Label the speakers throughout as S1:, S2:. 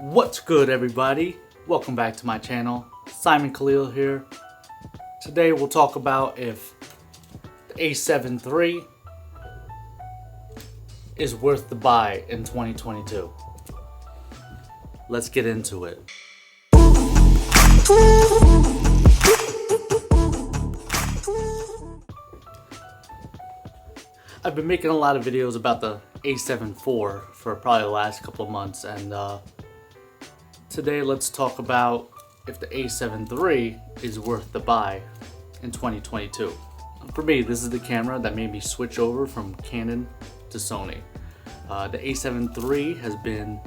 S1: What's good, everybody? Welcome back to my channel. Simon Khalil here. Today we'll talk about if the a7 III is worth the buy in 2022. Let's get into it. I've been making a lot of videos about the a7 IV for probably the last couple of months, and today let's talk about if the a7 III is worth the buy in 2022. For me, this is the camera that made me switch over from Canon to Sony. The a7 III has been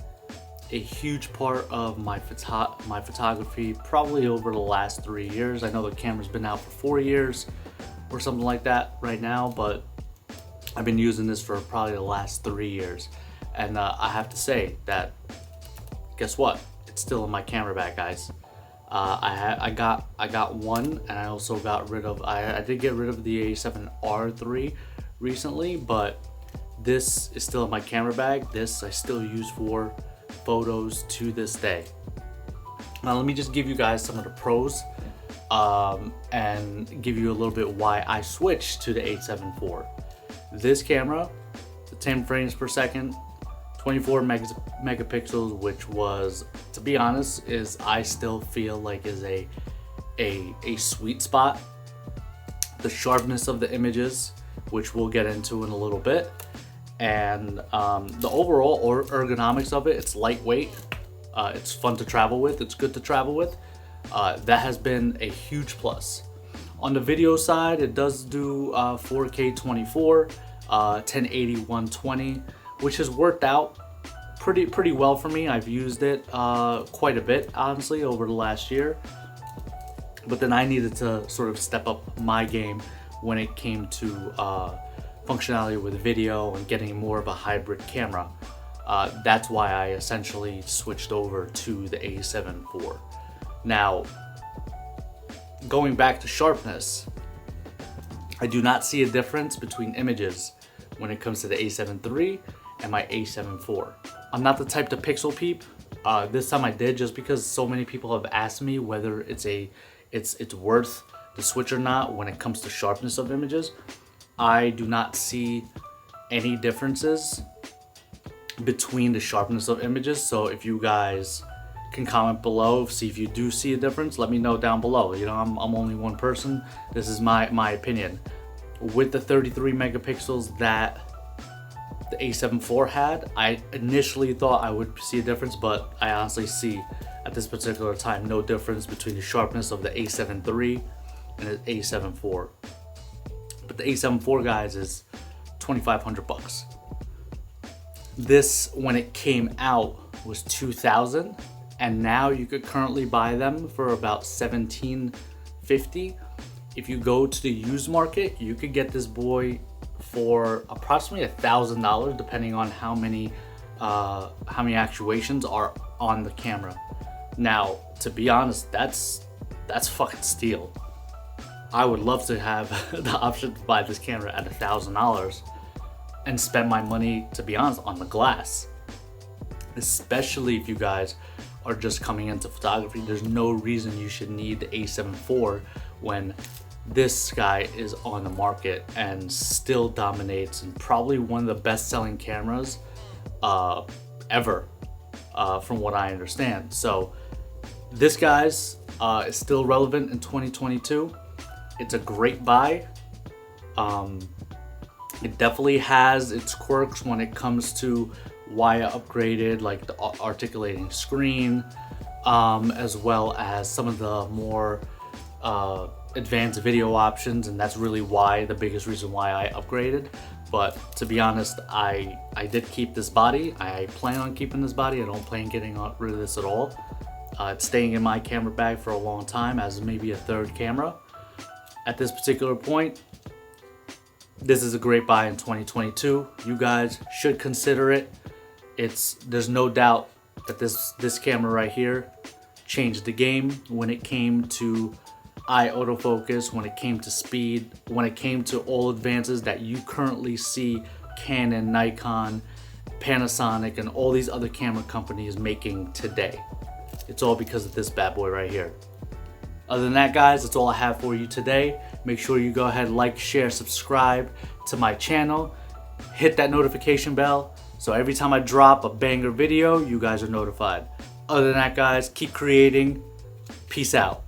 S1: a huge part of my photography probably over the last 3 years. I know the camera's been out for 4 years or something like that right now, but I've been using this for probably the last 3 years. And I have to say that, guess what? It's still in my camera bag, guys. I got one, and I also got rid of, I did get rid of the a7R III recently, but this is still in my camera bag. This I still use for photos to this day. Now let me just give you guys some of the pros and give you a little bit why I switched to the a7 IV. This camera, the 10 frames per second, 24 megapixels, which was, to be honest, I still feel like is a sweet spot. The sharpness of the images, which we'll get into in a little bit, and the overall ergonomics of it. It's lightweight, it's fun to travel with, it's good to travel with. That has been a huge plus. On the video side, it does do 4K 24, 1080 120, which has worked out pretty well for me. I've used it quite a bit, honestly, over the last year. But then I needed to sort of step up my game when it came to functionality with video and getting more of a hybrid camera. That's why I essentially switched over to the a7 IV. Now, going back to sharpness, I do not see a difference between images when it comes to the a7 III and my a7 IV. I'm not the type to pixel peep. This time I did, just because so many people have asked me whether it's worth the switch or not when it comes to sharpness of images. I do not see any differences between the sharpness of images. So if you guys can comment below, see if you do see a difference. Let me know down below. You know, I'm only one person. This is my opinion. With the 33 megapixels that the a7 IV had, I initially thought I would see a difference, but I honestly see at this particular time no difference between the sharpness of the a7 III and the a7 IV. But the a7 IV, guys, is $2,500. This, when it came out, was $2,000. And now you could currently buy them for about $1,750. If you go to the used market, you could get this boy for approximately $1,000, depending on how many actuations are on the camera. Now, to be honest, that's fucking steal. I would love to have the option to buy this camera at $1,000 and spend my money, to be honest, on the glass. Especially if you guys are just coming into photography. There's no reason you should need the a7 IV when this guy is on the market and still dominates, and probably one of the best selling cameras ever, from what I understand. So this guy's is still relevant in 2022. It's a great buy. It definitely has its quirks when it comes to why I upgraded, like the articulating screen, as well as some of the more advanced video options, and that's really why, the biggest reason why I upgraded. But to be honest, I did keep this body. I plan on keeping this body. I don't plan getting rid of this at all. It's staying in my camera bag for a long time as maybe a third camera. At this particular point, this is a great buy in 2022. You guys should consider it. There's no doubt that this camera right here changed the game when it came to eye autofocus, when it came to speed, when it came to all advances that you currently see Canon, Nikon, Panasonic, and all these other camera companies making today. It's all because of this bad boy right here. Other than that, guys, that's all I have for you today. Make sure you go ahead, like, share, subscribe to my channel. Hit that notification bell so every time I drop a banger video, you guys are notified. Other than that, guys, keep creating. Peace out.